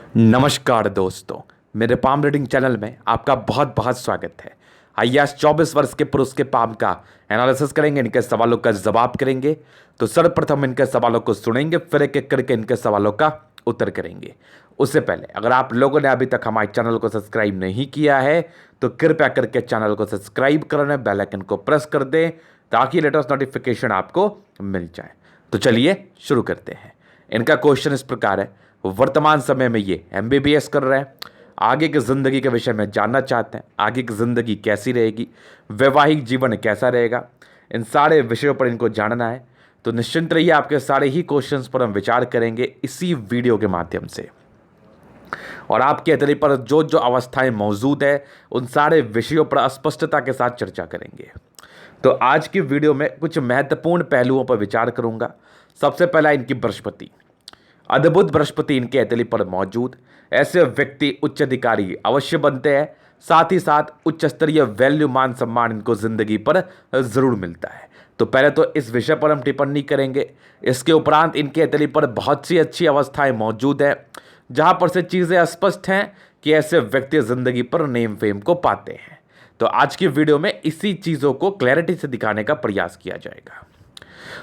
नमस्कार दोस्तों, मेरे पाम रीडिंग चैनल में आपका बहुत बहुत स्वागत है। आइए आज 24 वर्ष के पुरुष के पाम का एनालिसिस करेंगे, इनके सवालों का जवाब करेंगे। तो सर्वप्रथम इनके सवालों को सुनेंगे, फिर एक एक करके इनके सवालों का उत्तर करेंगे। उससे पहले अगर आप लोगों ने अभी तक हमारे चैनल को सब्सक्राइब नहीं किया है तो कृपया करके चैनल को सब्सक्राइब कर लें, बेल आइकन को प्रेस कर दें ताकि लेटेस्ट नोटिफिकेशन आपको मिल जाए। तो चलिए शुरू करते हैं। इनका क्वेश्चन इस प्रकार है, वर्तमान समय में ये एमबीबीएस कर रहे हैं, आगे की ज़िंदगी के विषय में जानना चाहते हैं, आगे की ज़िंदगी कैसी रहेगी, वैवाहिक जीवन कैसा रहेगा, इन सारे विषयों पर इनको जानना है। तो निश्चिंत रहिए, आपके सारे ही क्वेश्चंस पर हम विचार करेंगे इसी वीडियो के माध्यम से। और आपके अतरी पर जो जो अवस्थाएं मौजूद है उन सारे विषयों पर स्पष्टता के साथ चर्चा करेंगे। तो आज की वीडियो में कुछ महत्वपूर्ण पहलुओं पर विचार करूंगा। सबसे पहला इनकी बृहस्पति, अद्भुत बृहस्पति इनके अतली पर मौजूद। ऐसे व्यक्ति उच्च अधिकारी अवश्य बनते हैं, साथ ही साथ उच्च स्तरीय वैल्यू मान सम्मान इनको जिंदगी पर जरूर मिलता है। तो पहले तो इस विषय पर हम टिप्पणी करेंगे। इसके उपरांत इनके अतली पर बहुत सी अच्छी अवस्थाएं मौजूद है जहां पर से चीजें स्पष्ट हैं कि ऐसे व्यक्ति जिंदगी पर नेम फेम को पाते हैं। तो आज की वीडियो में इसी चीजों को क्लैरिटी से दिखाने का प्रयास किया जाएगा।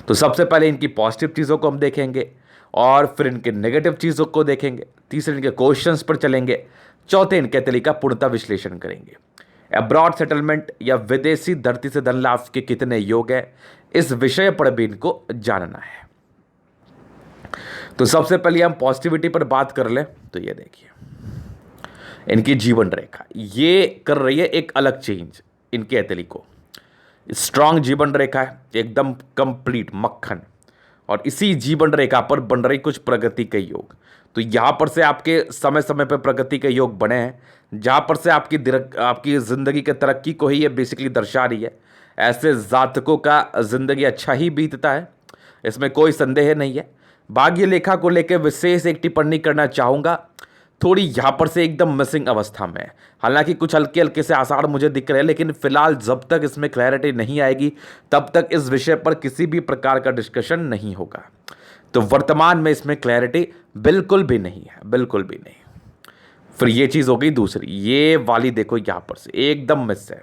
तो सबसे पहले इनकी पॉजिटिव चीजों को हम देखेंगे और फिर इनके नेगेटिव चीज़ों को देखेंगे, तीसरे इनके क्वेश्चंस पर चलेंगे, चौथे इनके तली का पूर्णतः विश्लेषण करेंगे। अब्रॉड सेटलमेंट या विदेशी धरती से धन लाभ के कितने योग है, इस विषय पर भी इनको जानना है। तो सबसे पहले हम पॉजिटिविटी पर बात कर लें तो ये देखिए, इनकी जीवन रेखा ये कर रही है एक अलग चेंज। इनके अतली को स्ट्रांग जीवन रेखा है, एकदम कंप्लीट मक्खन, और इसी जीवन रेखा पर बन रही कुछ प्रगति के योग। तो यहाँ पर से आपके समय समय पर प्रगति के योग बने हैं, जहाँ पर से आपकी ज़िंदगी के तरक्की को ही ये बेसिकली दर्शा रही है। ऐसे जातकों का ज़िंदगी अच्छा ही बीतता है, इसमें कोई संदेह नहीं है। भाग्य लेखा को लेकर विशेष एक टिप्पणी करना चाहूँगा, थोड़ी यहाँ पर से एकदम मिसिंग अवस्था में है। हालांकि कुछ हल्के हल्के से आसार मुझे दिख रहे हैं, लेकिन फिलहाल जब तक इसमें क्लैरिटी नहीं आएगी तब तक इस विषय पर किसी भी प्रकार का डिस्कशन नहीं होगा। तो वर्तमान में इसमें क्लैरिटी बिल्कुल भी नहीं है, बिल्कुल भी नहीं। फिर ये चीज़ हो गई दूसरी, ये वाली देखो यहाँ पर से एकदम मिस है,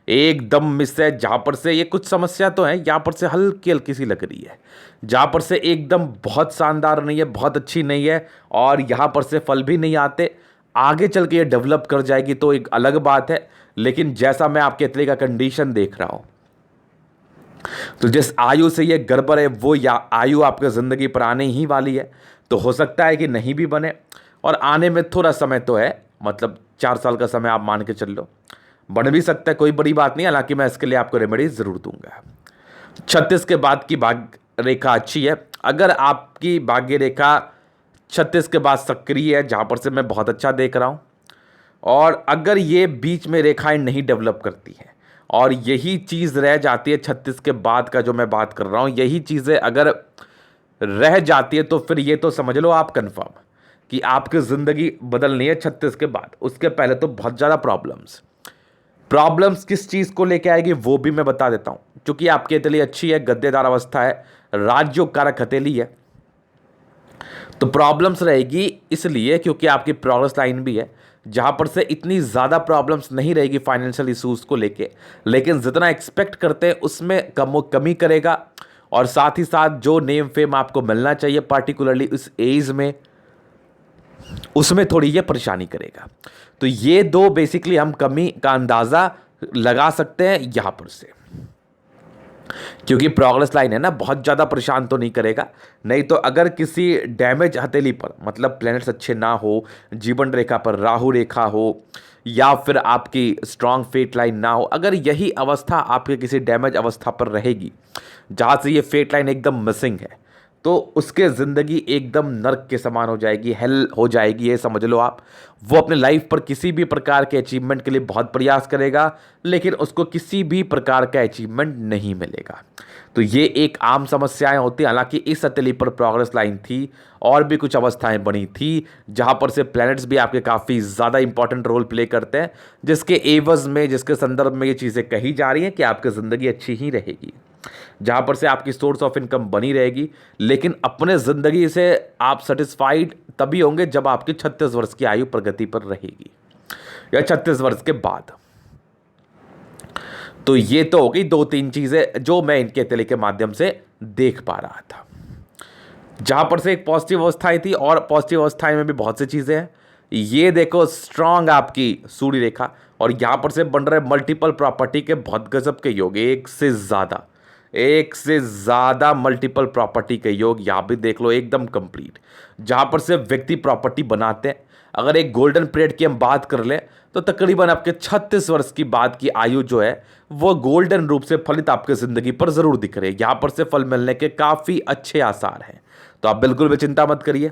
एकदम मिस है। जहाँ पर से ये कुछ समस्या तो है, यहाँ पर से हल्की हल्की सी लग रही है, जहाँ पर से एकदम बहुत शानदार नहीं है, बहुत अच्छी नहीं है, और यहाँ पर से फल भी नहीं आते। आगे चल के ये डेवलप कर जाएगी तो एक अलग बात है, लेकिन जैसा मैं आपके अतली का कंडीशन देख रहा हूँ, तो जिस आयु से ये गड़बड़ है वो या आयु आपके ज़िंदगी पर आने ही वाली है। तो हो सकता है कि नहीं भी बने, और आने में थोड़ा समय तो है, मतलब 4 साल का समय आप मान के चल लो, बन भी सकता है, कोई बड़ी बात नहीं। हालांकि मैं इसके लिए आपको रेमेडी ज़रूर दूंगा। 36 के बाद की भाग्य रेखा अच्छी है। अगर आपकी भाग्य रेखा 36 के बाद सक्रिय है, जहाँ पर से मैं बहुत अच्छा देख रहा हूँ, और अगर ये बीच में रेखाएं नहीं डेवलप करती हैं और यही चीज़ रह जाती है 36 के बाद का जो मैं बात कर रहा हूँ, यही चीज़ें अगर रह जाती है तो फिर ये तो समझ लो आप कन्फर्म कि आपकी ज़िंदगी बदलनी है 36 के बाद। उसके पहले तो बहुत ज़्यादा प्रॉब्लम्स किस चीज़ को लेके आएगी वो भी मैं बता देता हूँ। क्योंकि आपकी अतली अच्छी है, गद्देदार अवस्था है, राज्यों कारक हथेली है, तो प्रॉब्लम्स रहेगी इसलिए क्योंकि आपकी प्रोग्रेस लाइन भी है, जहाँ पर से इतनी ज़्यादा प्रॉब्लम्स नहीं रहेगी फाइनेंशियल इशूज़ को लेके, लेकिन जितना एक्सपेक्ट करते हैं उसमें कमी करेगा। और साथ ही साथ जो नेम फेम आपको मिलना चाहिए पार्टिकुलरली इस एज में, उसमें थोड़ी ये परेशानी करेगा। तो ये दो बेसिकली हम कमी का अंदाज़ा लगा सकते हैं यहाँ पर से, क्योंकि प्रोग्रेस लाइन है ना, बहुत ज़्यादा परेशान तो नहीं करेगा। नहीं तो अगर किसी डैमेज हथेली पर, मतलब प्लैनेट्स अच्छे ना हो, जीवन रेखा पर राहु रेखा हो, या फिर आपकी स्ट्रांग फेट लाइन ना हो, अगर यही अवस्था आपके किसी डैमेज अवस्था पर रहेगी जहाँ से ये फेट लाइन एकदम मिसिंग है, तो उसके ज़िंदगी एकदम नर्क के समान हो जाएगी, हेल हो जाएगी, ये समझ लो आप। वो अपने लाइफ पर किसी भी प्रकार के अचीवमेंट के लिए बहुत प्रयास करेगा, लेकिन उसको किसी भी प्रकार का अचीवमेंट नहीं मिलेगा। तो ये एक आम समस्याएं होती हैं। हालांकि इस अतली पर प्रोग्रेस लाइन थी और भी कुछ अवस्थाएं बनी थी जहां पर से प्लैनेट्स भी आपके काफ़ी ज़्यादा इंपॉर्टेंट रोल प्ले करते हैं, जिसके एवज में, जिसके संदर्भ में ये चीज़ें कही जा रही हैं कि आपकी ज़िंदगी अच्छी ही रहेगी, जहाँ पर से आपकी सोर्स ऑफ इनकम बनी रहेगी, लेकिन अपने ज़िंदगी से आप सेटिस्फाइड तभी होंगे जब आपकी 36 वर्ष की आयु प्रगति पर रहेगी या 36 वर्ष के बाद। तो ये तो हो गई 2-3 चीज़ें जो मैं इनके तले के माध्यम से देख पा रहा था। जहाँ पर से एक पॉजिटिव अवस्थाएं थी और पॉजिटिव अवस्थाएं में भी बहुत सी चीज़ें हैं। ये देखो स्ट्रांग आपकी सूर्य रेखा और यहाँ पर से बन रहे मल्टीपल प्रॉपर्टी के बहुत गजब के योग, एक से ज़्यादा मल्टीपल प्रॉपर्टी के योग यहाँ भी देख लो एकदम कंप्लीट। जहाँ पर से व्यक्ति प्रॉपर्टी बनाते हैं। अगर एक गोल्डन पीरियड की हम बात कर लें तो तकरीबन आपके 36 वर्ष की बाद की आयु जो है वो गोल्डन रूप से फलित आपके ज़िंदगी पर ज़रूर दिख रही है। यहाँ पर से फल मिलने के काफ़ी अच्छे आसार हैं, तो आप बिल्कुल भी चिंता मत करिए।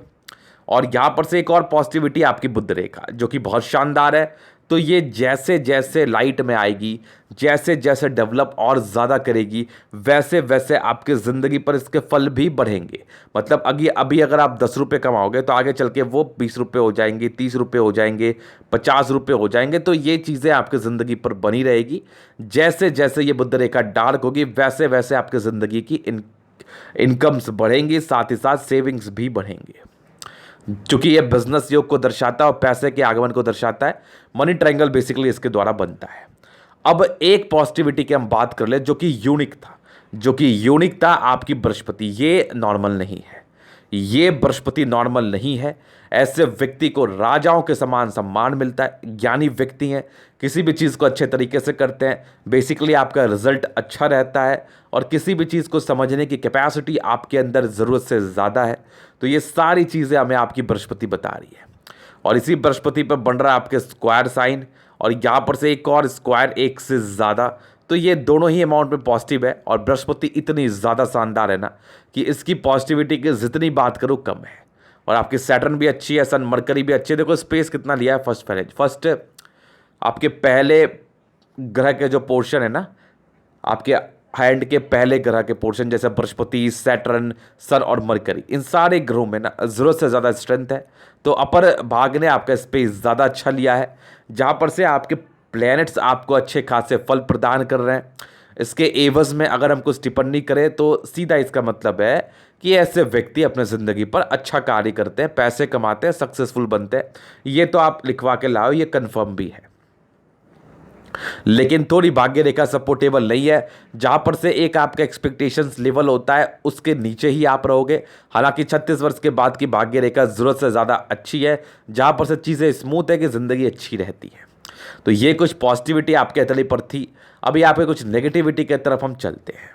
और यहाँ पर से एक और पॉजिटिविटी आपकी बुध रेखा जो कि बहुत शानदार है। तो ये जैसे जैसे लाइट में आएगी, जैसे जैसे डेवलप और ज़्यादा करेगी, वैसे वैसे आपके ज़िंदगी पर इसके फल भी बढ़ेंगे। मतलब अभी अगर आप 10 रुपये कमाओगे तो आगे चल के वो 20 रुपये हो जाएंगे, 30 रुपये हो जाएंगे, 50 रुपये हो जाएंगे। तो ये चीज़ें आपकी ज़िंदगी पर बनी रहेगी। जैसे जैसे ये बुध रेखा डार्क होगी वैसे वैसे आपकी ज़िंदगी की इनकम्स बढ़ेंगी, साथ ही साथ सेविंग्स भी बढ़ेंगे। क्योंकि ये बिजनेस योग को दर्शाता है और पैसे के आगमन को दर्शाता है। मनी ट्रायंगल बेसिकली इसके द्वारा बनता है। अब एक पॉजिटिविटी की हम बात कर ले जो कि यूनिक था आपकी बृहस्पति। ये नॉर्मल नहीं है, ये बृहस्पति नॉर्मल नहीं है। ऐसे व्यक्ति को राजाओं के समान सम्मान मिलता है। ज्ञानी व्यक्ति हैं, किसी भी चीज़ को अच्छे तरीके से करते हैं। बेसिकली आपका रिजल्ट अच्छा रहता है और किसी भी चीज़ को समझने की कैपेसिटी आपके अंदर ज़रूरत से ज़्यादा है। तो ये सारी चीज़ें हमें आपकी बृहस्पति बता रही है। और इसी बृहस्पति पर बन रहा है आपके स्क्वायर साइन और यहाँ पर से एक और स्क्वायर एक से ज़्यादा। तो ये दोनों ही अमाउंट में पॉजिटिव है और बृहस्पति इतनी ज़्यादा शानदार है ना कि इसकी पॉजिटिविटी की जितनी बात करूँ कम है। और आपकी सैटर्न भी अच्छी है, सन मरकरी भी अच्छी है। देखो स्पेस कितना लिया है फर्स्ट आपके पहले ग्रह के जो पोर्शन है ना, आपके हैंड के पहले ग्रह के पोर्शन जैसे बृहस्पति, सैटर्न, सन और मरकरी, इन सारे ग्रहों में ना ज़रूरत से ज़्यादा स्ट्रेंथ है। तो अपर भाग ने आपका स्पेस ज़्यादा अच्छा लिया है, जहाँ पर से आपके प्लैनेट्स आपको अच्छे खासे फल प्रदान कर रहे हैं। इसके एवज में अगर हम कुछ टिप्पणी करें तो सीधा इसका मतलब है कि ऐसे व्यक्ति अपने ज़िंदगी पर अच्छा कार्य करते हैं, पैसे कमाते हैं, सक्सेसफुल बनते हैं। ये तो आप लिखवा के लाओ, ये कन्फर्म भी है। लेकिन थोड़ी भाग्य रेखा सपोर्टेबल नहीं है, जहां पर से एक आपका एक्सपेक्टेशंस लेवल होता है उसके नीचे ही आप रहोगे। हालांकि 36 वर्ष के बाद की भाग्य रेखा ज़रूरत से ज़्यादा अच्छी है, जहां पर से चीज़ें स्मूथ है कि ज़िंदगी अच्छी रहती है। तो ये कुछ पॉजिटिविटी आपके हथेली पर थी। अभी यहाँ पे कुछ नेगेटिविटी की तरफ हम चलते हैं।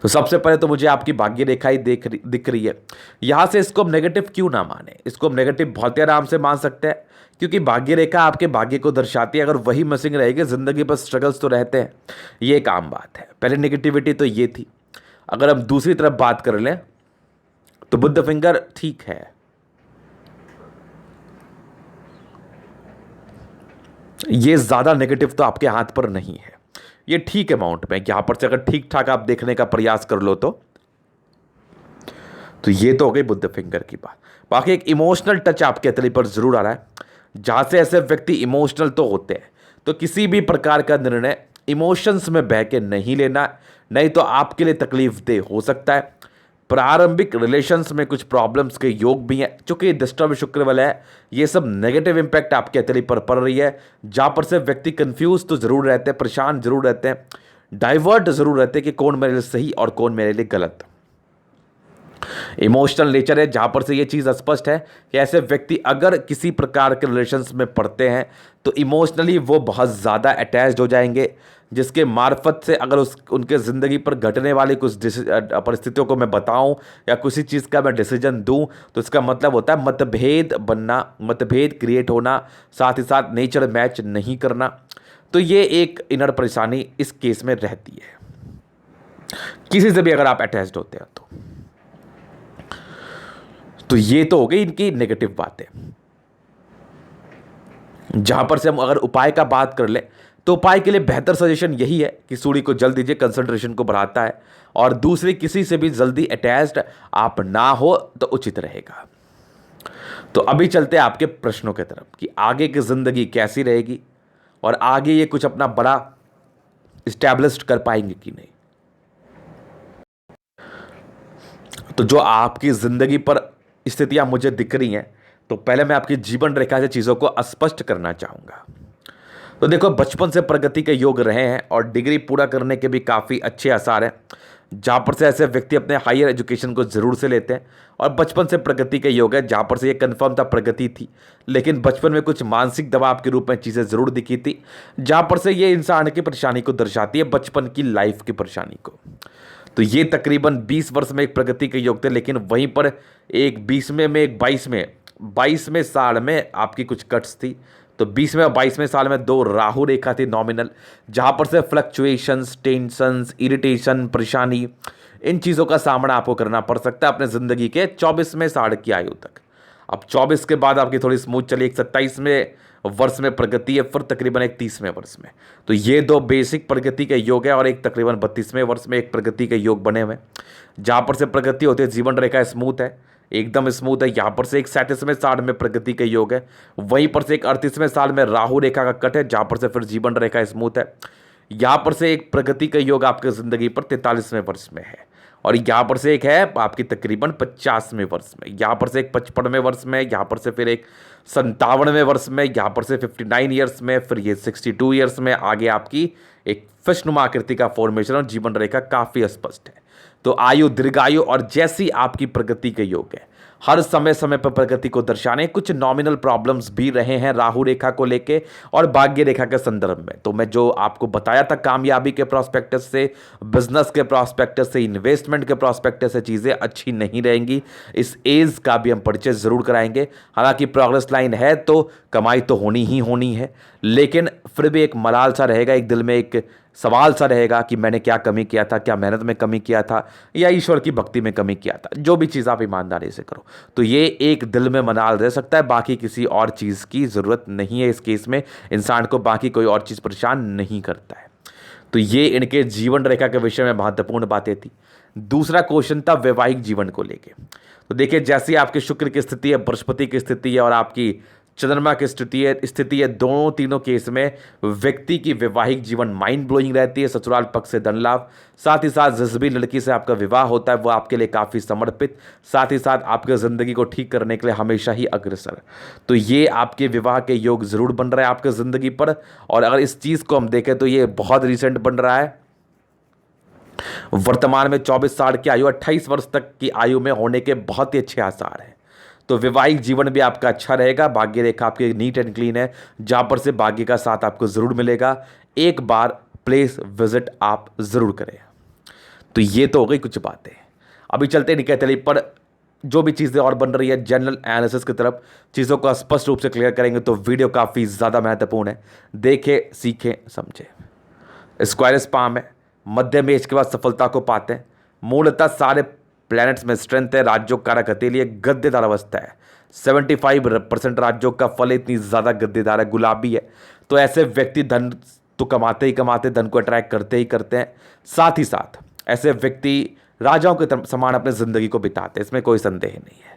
तो सबसे पहले तो मुझे आपकी भाग्य रेखा ही दिख रही है। यहाँ से इसको हम नेगेटिव क्यों ना माने, इसको हम नेगेटिव बहुत ही आराम से मान सकते हैं, क्योंकि भाग्य रेखा आपके भाग्य को दर्शाती है। अगर वही मिसिंग रहेगी, ज़िंदगी पर स्ट्रगल्स तो रहते हैं, ये एक आम बात है। पहले नेगेटिविटी तो ये थी। अगर हम दूसरी तरफ बात कर लें तो बुध फिंगर ठीक है, ये ज़्यादा नेगेटिव तो आपके हाथ पर नहीं है, ये ठीक अमाउंट में। यहां पर से अगर ठीक ठाक आप देखने का प्रयास कर लो तो ये तो हो गई बुध फिंगर की बात। बाकी एक इमोशनल टच आपके हथेली पर जरूर आ रहा है, जहां से ऐसे व्यक्ति इमोशनल तो होते हैं। तो किसी भी प्रकार का निर्णय इमोशंस में बह के नहीं लेना, नहीं तो आपके लिए तकलीफ दे हो सकता है। प्रारंभिक रिलेशंस में कुछ प्रॉब्लम्स के योग भी हैं, चूंकि डिस्टर्ब शुक्र वाला है। ये सब नेगेटिव इंपैक्ट आपके हथेली पर पड़ रही है, जहां पर से व्यक्ति कंफ्यूज तो जरूर रहते हैं, परेशान जरूर रहते हैं, डाइवर्ट जरूर रहते हैं कि कौन मेरे लिए सही और कौन मेरे लिए गलत। इमोशनल नेचर है, जहां पर से ये चीज़ स्पष्ट है कि ऐसे व्यक्ति अगर किसी प्रकार के रिलेशंस में पड़ते हैं तो इमोशनली वो बहुत ज़्यादा अटैच्ड हो जाएंगे, जिसके मार्फत से अगर उनके ज़िंदगी पर घटने वाली कुछ परिस्थितियों को मैं बताऊं या किसी चीज़ का मैं डिसीजन दूं तो इसका मतलब होता है मतभेद बनना, मतभेद क्रिएट होना, साथ ही साथ नेचर मैच नहीं करना। तो ये एक इनर परेशानी इस केस में रहती है, किसी से भी अगर आप अटैच्ड होते हैं तो ये तो हो गई इनकी नेगेटिव बातें। जहां पर से हम अगर उपाय का बात कर ले तो उपाय के लिए बेहतर सजेशन यही है कि सूर्य को जल दीजिए, कंसंट्रेशन को बढ़ाता है, और दूसरी किसी से भी जल्दी अटैच्ड आप ना हो तो उचित रहेगा। तो अभी चलते हैं आपके प्रश्नों की तरफ कि आगे की जिंदगी कैसी रहेगी और आगे ये कुछ अपना बड़ा इस्टेब्लिश कर पाएंगे कि नहीं। तो जो आपकी जिंदगी पर स्थितियां मुझे दिख रही हैं, तो पहले मैं आपकी जीवन रेखा से चीज़ों को स्पष्ट करना चाहूँगा। तो देखो, बचपन से प्रगति के योग रहे हैं और डिग्री पूरा करने के भी काफ़ी अच्छे आसार हैं, जहाँ पर से ऐसे व्यक्ति अपने हायर एजुकेशन को ज़रूर से लेते हैं। और बचपन से प्रगति के योग है, जहाँ पर से ये कन्फर्म था प्रगति थी, लेकिन बचपन में कुछ मानसिक दबाव के रूप में चीज़ें ज़रूर दिखी थी, जहाँ पर से ये इंसान की परेशानी को दर्शाती है, बचपन की लाइफ की परेशानी को। तो ये तकरीबन 20 वर्ष में एक प्रगति के योग थे, लेकिन वहीं पर एक 20वें में एक 22वें साल में आपकी कुछ कट्स थी। तो 20वें और 22वें साल में दो राहु रेखा थी नॉमिनल, जहाँ पर से फ्लक्चुएशंस, टेंशंस, इरिटेशन, परेशानी, इन चीज़ों का सामना आपको करना पड़ सकता है अपने ज़िंदगी के 24वें साल की आयु तक। अब 24 के बाद आपकी थोड़ी स्मूथ चली, एक 27वें वर्ष में प्रगति है, फिर तकरीबन एक 30वें वर्ष में। तो ये दो बेसिक प्रगति के योग है, और एक तकरीबन 32वें वर्ष में एक प्रगति के योग बने हुए हैं, जहाँ पर से प्रगति होती है। जीवन रेखा स्मूथ है, एकदम स्मूथ है। यहाँ पर से एक 37वें साल में प्रगति के योग है, वहीं पर से एक 38वें साल में राहु रेखा का कट है, जहाँ पर से फिर जीवन रेखा स्मूथ है। यहाँ पर से एक प्रगति का योग आपके ज़िंदगी पर 43वें वर्ष में है, और यहाँ पर से एक है आपकी तकरीबन 50वें वर्ष में, यहाँ पर से एक 55वें वर्ष में, यहाँ पर से फिर एक 57वें वर्ष में, यहाँ पर से 59 ईयर्स में, फिर ये 62 ईयर्स में आगे आपकी एक फिशनुमा आकृति का फॉर्मेशन और जीवन रेखा काफ़ी स्पष्ट है। तो आयु, दीर्घायु और जैसी आपकी प्रगति के योग है, हर समय समय पर प्रगति को दर्शाने कुछ नॉमिनल प्रॉब्लम्स भी रहे हैं राहु रेखा को लेके और भाग्य रेखा के संदर्भ में। तो मैं जो आपको बताया था कामयाबी के प्रोस्पेक्टस से, बिजनेस के प्रोस्पेक्टस से, इन्वेस्टमेंट के प्रोस्पेक्टस से चीज़ें अच्छी नहीं रहेंगी। इस एज का भी हम परिचय ज़रूर कराएंगे। हालांकि प्रोग्रेस लाइन है तो कमाई तो होनी ही होनी है, लेकिन फिर भी एक मलाल सा रहेगा, एक दिल में एक सवाल सा रहेगा कि मैंने क्या कमी किया था, क्या मेहनत में कमी किया था या ईश्वर की भक्ति में कमी किया था। जो भी चीज़ आप ईमानदारी से करो, तो ये एक दिल में मलाल रह सकता है, बाकी किसी और चीज़ की ज़रूरत नहीं है। इस केस में इंसान को बाकी कोई और चीज़ परेशान नहीं करता है। तो ये इनके जीवन रेखा के विषय में महत्वपूर्ण बातें थी। दूसरा क्वेश्चन था वैवाहिक जीवन को लेके। तो देखिए, जैसी आपके शुक्र की स्थिति है, बृहस्पति की स्थिति है और आपकी चंद्रमा की स्थिति है, दोनों तीनों केस में व्यक्ति की वैवाहिक जीवन माइंड ब्लोइंग रहती है। ससुराल पक्ष से धन लाभ, साथ ही साथ जिस भी लड़की से आपका विवाह होता है वो आपके लिए काफ़ी समर्पित, साथ ही साथ आपके ज़िंदगी को ठीक करने के लिए हमेशा ही अग्रसर। तो ये आपके विवाह के योग ज़रूर बन रहा है आपके ज़िंदगी पर। और अगर इस चीज़ को हम देखें तो ये बहुत रिसेंट बन रहा है। वर्तमान में 24 साल की आयु 28 वर्ष तक की आयु में होने के बहुत ही अच्छे आसार हैं। तो वैवाहिक जीवन भी आपका अच्छा रहेगा। भाग्य रेखा आपकी नीट एंड क्लीन है, जहाँ पर से भाग्य का साथ आपको ज़रूर मिलेगा। एक बार प्लेस विजिट आप ज़रूर करें। तो ये तो हो गई कुछ बातें। अभी चलते निकलते पर जो भी चीज़ें और बन रही है जनरल एनालिसिस की तरफ, चीज़ों को स्पष्ट रूप से क्लियर करेंगे। तो वीडियो काफ़ी ज़्यादा महत्वपूर्ण है, देखें, सीखें, समझें। स्क्वायर स्पाम है, मध्यम एज के बाद सफलता को पाते हैं। मूलतः सारे प्लैनेट्स में स्ट्रेंथ है। राजयोग कारक हथेली एक गद्देदार अवस्था है। 75% राजयोग का फल इतनी ज़्यादा गद्देदार है, गुलाबी है। तो ऐसे व्यक्ति धन तो कमाते ही कमाते, धन को अट्रैक्ट करते ही करते हैं। साथ ही साथ ऐसे व्यक्ति राजाओं के समान अपने ज़िंदगी को बिताते हैं, इसमें कोई संदेह नहीं है।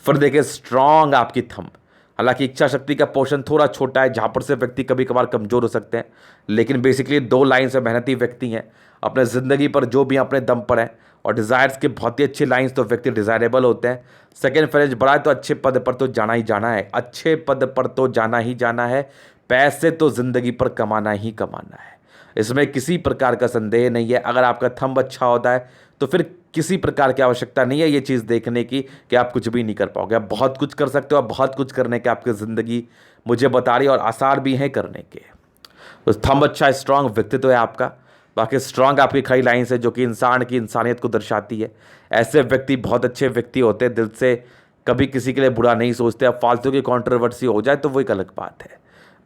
फिर देखिए, स्ट्रांग आपकी थंब। हालांकि इच्छा शक्ति का पोर्शन थोड़ा छोटा है, जहाँ पर से व्यक्ति कभी कभार कमज़ोर हो सकते हैं, लेकिन बेसिकली 2 लाइन से मेहनती व्यक्ति हैं अपने ज़िंदगी पर, जो भी अपने दम पर हैं। और डिज़ायर्स के बहुत ही अच्छे लाइंस, तो व्यक्ति डिज़ायरेबल होते हैं। सेकेंड फेज बड़ा है तो अच्छे पद पर तो जाना ही जाना है, अच्छे पद पर तो जाना ही जाना है। पैसे तो ज़िंदगी पर कमाना ही कमाना है, इसमें किसी प्रकार का संदेह नहीं है। अगर आपका थंब अच्छा होता है तो फिर किसी प्रकार की आवश्यकता नहीं है ये चीज़ देखने की कि आप कुछ भी नहीं कर पाओगे। आप बहुत कुछ कर सकते हो, आप बहुत कुछ करने के आपकी ज़िंदगी मुझे बता रही है और आसार भी हैं करने के। तो थंब अच्छा, स्ट्रांग व्यक्तित्व है आपका। बाकी स्ट्रांग आपकी खड़ी लाइन्स है जो कि इंसान की इंसानियत को दर्शाती है। ऐसे व्यक्ति बहुत अच्छे व्यक्ति होते हैं, दिल से कभी किसी के लिए बुरा नहीं सोचते। अब फालतू की कंट्रोवर्सी हो जाए तो वो एक अलग बात है।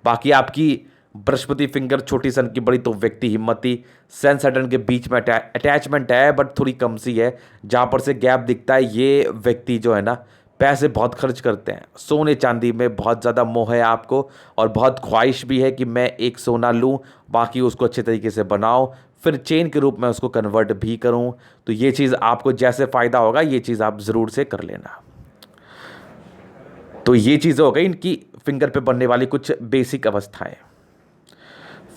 बाकी आपकी बृहस्पति फिंगर छोटी सन की बड़ी, तो व्यक्ति हिम्मती, सेंस हटन के बीच में अटैचमेंट है बट थोड़ी कम सी है, जहाँ पर से गैप दिखता है। ये व्यक्ति जो है ना, पैसे बहुत खर्च करते हैं, सोने चांदी में बहुत ज़्यादा मोह है आपको, और बहुत ख्वाहिश भी है कि मैं एक सोना लूँ, बाकी उसको अच्छे तरीके से बनाऊँ, फिर चेन के रूप में उसको कन्वर्ट भी करूँ। तो ये चीज़ आपको जैसे फ़ायदा होगा ये चीज़ आप ज़रूर से कर लेना। तो ये चीज़ें हो गई इनकी फिंगर पे बनने वाली कुछ बेसिक अवस्थाएं।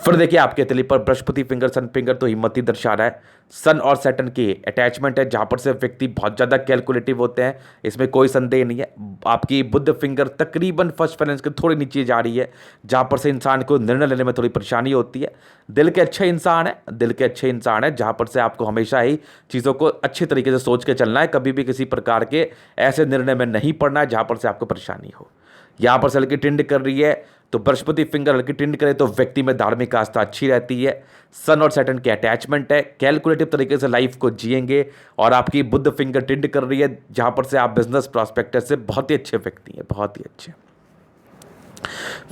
फिर देखिए आपके तली पर बृहस्पति फिंगर, सन फिंगर तो हिम्मत ही दर्शा रहा है। सन और सैटर्न की अटैचमेंट है जहां पर से व्यक्ति बहुत ज़्यादा कैलकुलेटिव होते हैं, इसमें कोई संदेह नहीं है। आपकी बुध फिंगर तकरीबन फर्स्ट फाइनेंस के थोड़ी नीचे जा रही है, जहां पर से इंसान को निर्णय लेने में थोड़ी परेशानी होती है। दिल के अच्छे इंसान है, दिल के अच्छे इंसान है, जहां पर से आपको हमेशा ही चीज़ों को अच्छे तरीके से सोच के चलना है, कभी भी किसी प्रकार के ऐसे निर्णय में नहीं पड़ना है जहां पर से आपको परेशानी हो। यहाँ पर से हल्की टिंड कर रही है, तो बृहस्पति फिंगर हल्की टिंड करे तो व्यक्ति में धार्मिक आस्था अच्छी रहती है। सन और सैटर्न की अटैचमेंट है, कैलकुलेटिव तरीके से लाइफ को जिएंगे। और आपकी बुध फिंगर टिंड कर रही है, जहां पर से आप बिजनेस प्रॉस्पेक्टर से बहुत ही अच्छे व्यक्ति हैं, बहुत ही अच्छे।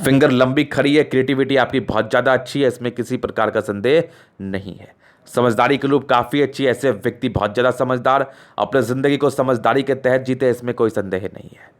फिंगर लंबी खड़ी है, क्रिएटिविटी आपकी बहुत ज़्यादा अच्छी है, इसमें किसी प्रकार का संदेह नहीं है। समझदारी की लूप काफ़ी अच्छी है, ऐसे व्यक्ति बहुत ज़्यादा समझदार, अपने ज़िंदगी को समझदारी के तहत जीते, इसमें कोई संदेह नहीं है।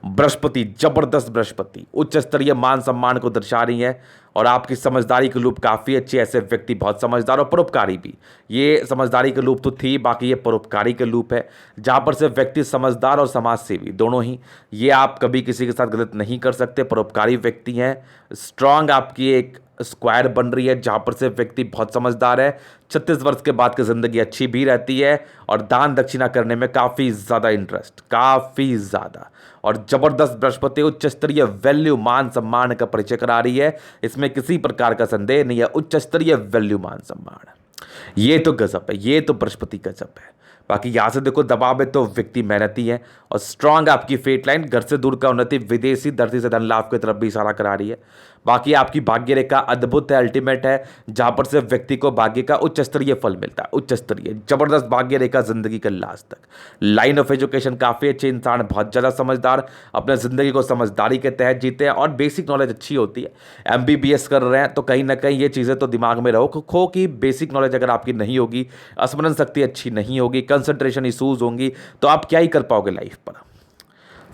बृहस्पति, जबरदस्त बृहस्पति उच्च स्तरीय मान सम्मान को दर्शा रही है और आपकी समझदारी की लूप काफ़ी अच्छी है, ऐसे व्यक्ति बहुत समझदार और परोपकारी भी। ये समझदारी की लूप तो थी, बाकी ये परोपकारी के लूप है, जहाँ पर से व्यक्ति समझदार और समाज सेवी दोनों ही। ये आप कभी किसी के साथ गलत नहीं कर सकते, परोपकारी व्यक्ति हैं। स्ट्रांग आपकी एक स्क्वायर बन रही है, जहाँ पर से व्यक्ति बहुत समझदार है। 36 वर्ष के बाद की ज़िंदगी अच्छी भी रहती है और दान दक्षिणा करने में काफ़ी ज़्यादा इंटरेस्ट, काफ़ी ज़्यादा। और ज़बरदस्त बृहस्पति उच्च स्तरीय वैल्यू मान सम्मान का परिचय करा रही है, इसमें किसी प्रकार का संदेह नहीं है। उच्च स्तरीय वैल्यू मान सम्मान, ये तो गजब है, ये तो बृहस्पति गजब है। बाकी यहाँ से देखो दबाव है तो व्यक्ति मेहनती है और स्ट्रांग आपकी फेट लाइन, घर से दूर का उन्नति, विदेशी धरती से धन लाभ की तरफ भी इशारा करा रही है। बाकी आपकी भाग्य रेखा अद्भुत है, अल्टीमेट है, जहां पर से व्यक्ति को भाग्य का उच्च स्तरीय फल मिलता है, उच्च स्तरीय जबरदस्त भाग्य रेखा जिंदगी के लास्ट तक। लाइन ऑफ एजुकेशन काफ़ी अच्छे इंसान, बहुत ज़्यादा समझदार, अपने ज़िंदगी को समझदारी के तहत जीते हैं और बेसिक नॉलेज अच्छी होती है। MBBS कर रहे हैं तो कहीं ना कहीं ये चीज़ें तो दिमाग में रखो कि बेसिक नॉलेज अगर आपकी नहीं होगी, स्मरण शक्ति अच्छी नहीं होगी, कंसंट्रेशन इशूज़ होंगी, तो आप क्या ही कर पाओगे लाइफ पर।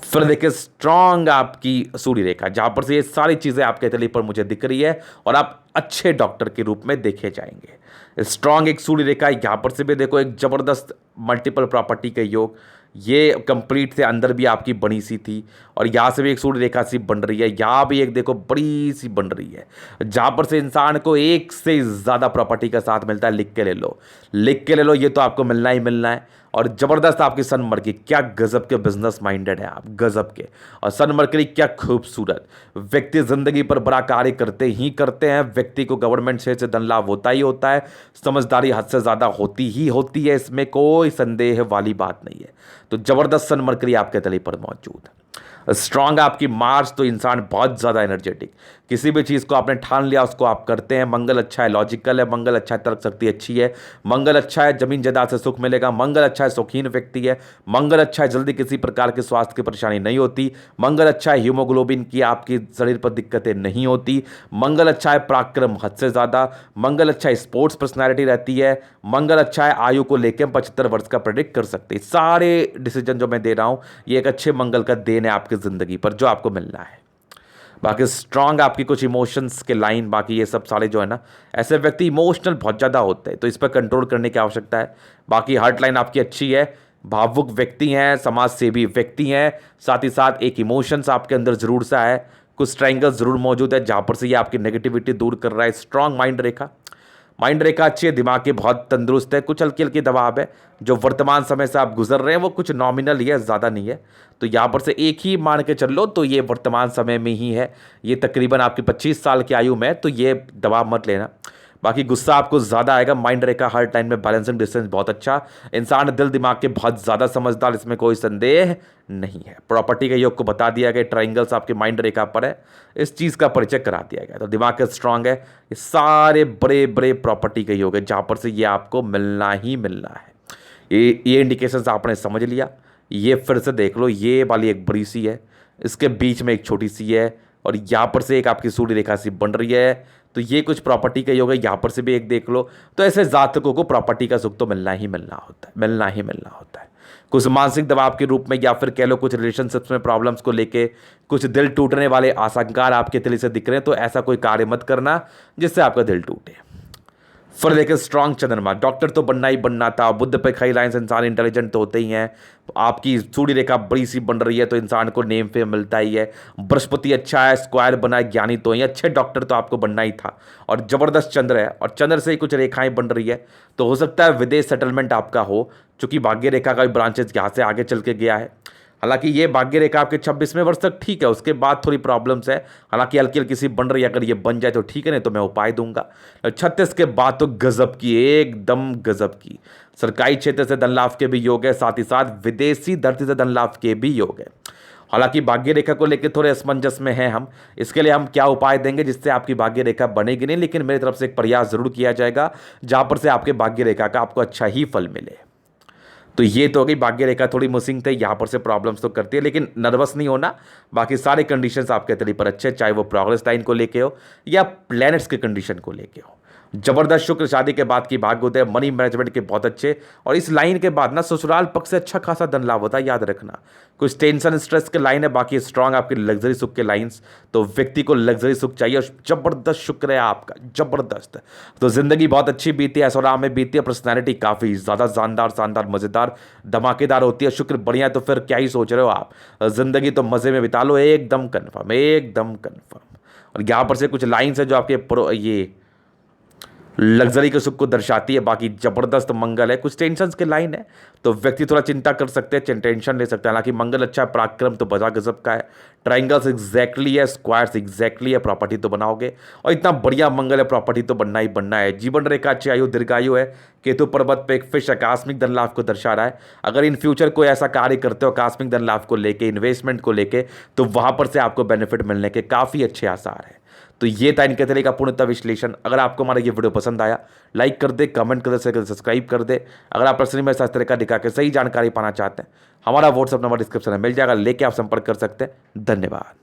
फिर देखिए स्ट्रांग आपकी सूर्य रेखा, जहां पर से ये सारी चीज़ें आपके तली पर मुझे दिख रही है और आप अच्छे डॉक्टर के रूप में देखे जाएंगे। स्ट्रांग एक सूर्य रेखा, यहाँ पर से भी देखो एक ज़बरदस्त मल्टीपल प्रॉपर्टी के योग, ये कंप्लीट से अंदर भी आपकी बनी सी थी और यहाँ से भी एक सूर्य रेखा सी बन रही है, यहाँ भी एक देखो बड़ी सी बन रही है, जहाँ पर से इंसान को एक से ज़्यादा प्रॉपर्टी का साथ मिलता है। लिख के ले लो, लिख के ले लो, ये तो आपको मिलना ही मिलना है। और ज़बरदस्त आपकी सन मरकरी, क्या गजब के बिजनेस माइंडेड है आप, गजब के। और सन मरकरी क्या खूबसूरत, व्यक्ति ज़िंदगी पर बड़ा कार्य करते ही करते हैं, व्यक्ति को गवर्नमेंट से धन लाभ होता ही होता है, समझदारी हद से ज़्यादा होती ही होती है, इसमें कोई संदेह वाली बात नहीं है। तो ज़बरदस्त सन मरकरी आपके तले पर मौजूद है। स्ट्रांग आपकी मार्च, तो इंसान बहुत ज़्यादा एनर्जेटिक, किसी भी चीज़ को आपने ठान लिया उसको आप करते हैं। मंगल अच्छा है, लॉजिकल है, मंगल अच्छा है, तर्क शक्ति अच्छी है, मंगल अच्छा है, जमीन जायदाद से सुख मिलेगा, मंगल अच्छा है, शौकीन व्यक्ति है, मंगल अच्छा है, जल्दी किसी प्रकार के स्वास्थ्य की परेशानी नहीं होती, मंगल अच्छा है, हीमोग्लोबिन की आपकी शरीर पर दिक्कतें नहीं होती, मंगल अच्छा है, पराक्रम हद से ज़्यादा, मंगल अच्छा है, स्पोर्ट्स पर्सनैलिटी रहती है, मंगल अच्छा है, आयु को लेकर 75 वर्ष का प्रेडिक्ट कर सकते हैं। सारे डिसीजन जो मैं दे रहा हूँ ये एक अच्छे मंगल का देन है आपके ज़िंदगी पर, जो आपको मिलना है। बाकी स्ट्रांग आपकी कुछ इमोशंस के लाइन, बाकी ये सब सारे जो है ना, ऐसे व्यक्ति इमोशनल बहुत ज़्यादा होते हैं, तो इस पर कंट्रोल करने की आवश्यकता है। बाकी हार्ट लाइन आपकी अच्छी है, भावुक व्यक्ति हैं, समाज सेवी व्यक्ति हैं, साथ ही साथ एक इमोशंस आपके अंदर ज़रूर सा है, कुछ ट्रायंगल्स ज़रूर मौजूद है जहाँ पर से ये आपकी नेगेटिविटी दूर कर रहा है। स्ट्रांग माइंड रेखा, माइंड रेखा अच्छी है, दिमाग की बहुत तंदुरुस्त है, कुछ हल्की हल्की दबाव है, जो वर्तमान समय से आप गुजर रहे हैं वो कुछ नॉमिनल ही है, ज़्यादा नहीं है। तो यहाँ पर से एक ही मान के चल लो तो ये वर्तमान समय में ही है, ये तकरीबन आपकी 25 साल की आयु में, तो ये दबाव मत लेना। बाकी गुस्सा आपको ज़्यादा आएगा। माइंड रेखा हर टाइम में बैलेंसिंग डिस्टेंस बहुत अच्छा, इंसान दिल दिमाग के बहुत ज़्यादा समझदार, इसमें कोई संदेह नहीं है। प्रॉपर्टी के योग को बता दिया गया, ट्रायंगल्स आपके माइंड रेखा पर है, इस चीज़ का परिचय करा दिया गया। तो दिमाग का स्ट्रांग है, ये सारे बड़े बड़े प्रॉपर्टी के योग है जहाँ पर से ये आपको मिलना ही मिलना है। ये इंडिकेशंस आपने समझ लिया। ये फिर से देख लो, ये वाली एक बड़ी सी है, इसके बीच में एक छोटी सी है और यहाँ पर से एक आपकी सूर्य रेखा सी बन रही है, तो ये कुछ प्रॉपर्टी का योग है। यहाँ पर से भी एक देख लो। तो ऐसे जातकों को प्रॉपर्टी का सुख तो मिलना ही मिलना होता है, मिलना ही मिलना होता है। कुछ मानसिक दबाव के रूप में या फिर कह लो कुछ रिलेशनशिप्स में प्रॉब्लम्स को लेके कुछ दिल टूटने वाले आशंकार आपके दिल से दिख रहे हैं, तो ऐसा कोई कार्य मत करना जिससे आपका दिल टूटे। फिर देखें स्ट्रांग चंद्रमा, डॉक्टर तो बनना ही बनना था, बुद्ध पे कई लाइन्स, इंसान इंटेलिजेंट तो होते ही हैं। आपकी सूर्य रेखा बड़ी सी बन रही है तो इंसान को नेम फेम मिलता ही है। बृहस्पति अच्छा है, स्क्वायर बना है, ज्ञानी तो ही, अच्छे डॉक्टर तो आपको बनना ही था। और जबरदस्त चंद्र है और चंद्र से ही कुछ रेखाएं बन रही है, तो हो सकता है विदेश सेटलमेंट आपका हो, चूंकि भाग्य रेखा का भी ब्रांचेस यहाँ से आगे चल के गया है। हालांकि ये भाग्य रेखा आपके 26वें वर्ष तक ठीक है, उसके बाद थोड़ी प्रॉब्लम्स है। हालांकि हल्की हल्की सी बन रही है, अगर ये बन जाए तो ठीक है, नहीं तो मैं उपाय दूंगा। 36 के बाद तो गजब की, एकदम गजब की सरकारी क्षेत्र से धन लाभ के भी योग है, साथ ही साथ विदेशी धरती से धन लाभ के भी योग है। हालांकि भाग्य रेखा को लेकर थोड़े असमंजस में हैं हम, इसके लिए हम क्या उपाय देंगे जिससे आपकी भाग्य रेखा बनेगी नहीं, लेकिन मेरी तरफ से एक प्रयास जरूर किया जाएगा जहां पर से आपके भाग्य रेखा का आपको अच्छा ही फल मिले। तो ये तो हो गई भाग्य रेखा, थोड़ी मुसिंग थे, यहाँ पर से प्रॉब्लम्स तो करती है, लेकिन नर्वस नहीं होना। बाकी सारे कंडीशंस आपके तरीके पर अच्छे, चाहे वो प्रोग्रेस लाइन को लेके हो या प्लैनेट्स के कंडीशन को लेके हो। जबरदस्त शुक्र शादी के बाद की भाग्य होते हैं, मनी मैनेजमेंट के बहुत अच्छे। और इस लाइन के बाद ना ससुराल पक्ष से अच्छा खासा धन लाभ होता है, याद रखना। कुछ टेंशन स्ट्रेस के लाइन है, बाकी स्ट्रांग आपकी लग्जरी सुख के लाइंस। तो व्यक्ति को लग्जरी सुख चाहिए और जबरदस्त शुक्र है आपका, जबरदस्त। तो जिंदगी बहुत अच्छी बीती है, ऐसा में बीती है। पर्सनैलिटी काफ़ी ज़्यादा शानदार शानदार मज़ेदार धमाकेदार होती है। शुक्र बढ़िया है तो फिर क्या ही सोच रहे हो आप, जिंदगी तो मज़े में बिता लो, एकदम कन्फर्म, एकदम कन्फर्म। और यहाँ पर से कुछ लाइन्स है जो आपके ये लग्जरी के सुख को दर्शाती है। बाकी जबरदस्त मंगल है, कुछ टेंशन के लाइन है तो व्यक्ति थोड़ा चिंता कर सकते हैं, टेंशन ले सकते हैं। हालांकि मंगल अच्छा है, पराक्रम तो बजा गजब का है, ट्राइंगल्स एग्जैक्टली है, स्क्वायर्स एग्जैक्टली है, प्रॉपर्टी तो बनाओगे। और इतना बढ़िया मंगल है, प्रॉपर्टी तो बनना ही बनना है। जीवन रेखा अच्छी आयु दीर्घायु है, केतु पर्वत पे एक फिश आकस्मिक धन लाभ को दर्शा रहा है। अगर इन फ्यूचर कोई ऐसा कार्य करते हो आकस्मिक धन लाभ को लेके, इन्वेस्टमेंट को लेके, तो वहां पर से आपको बेनिफिट मिलने के काफ़ी अच्छे आसार हैं। तो ये था इनके तरह का पूर्णतः विश्लेषण। अगर आपको हमारा ये वीडियो पसंद आया, लाइक कर दे, कमेंट कर दे, सब्सक्राइब कर दे। अगर आप पर्सनली मेरे साथ इस तरह का दिखा के सही जानकारी पाना चाहते हैं, हमारा व्हाट्सअप नंबर डिस्क्रिप्शन में मिल जाएगा, लेके आप संपर्क कर सकते हैं। धन्यवाद।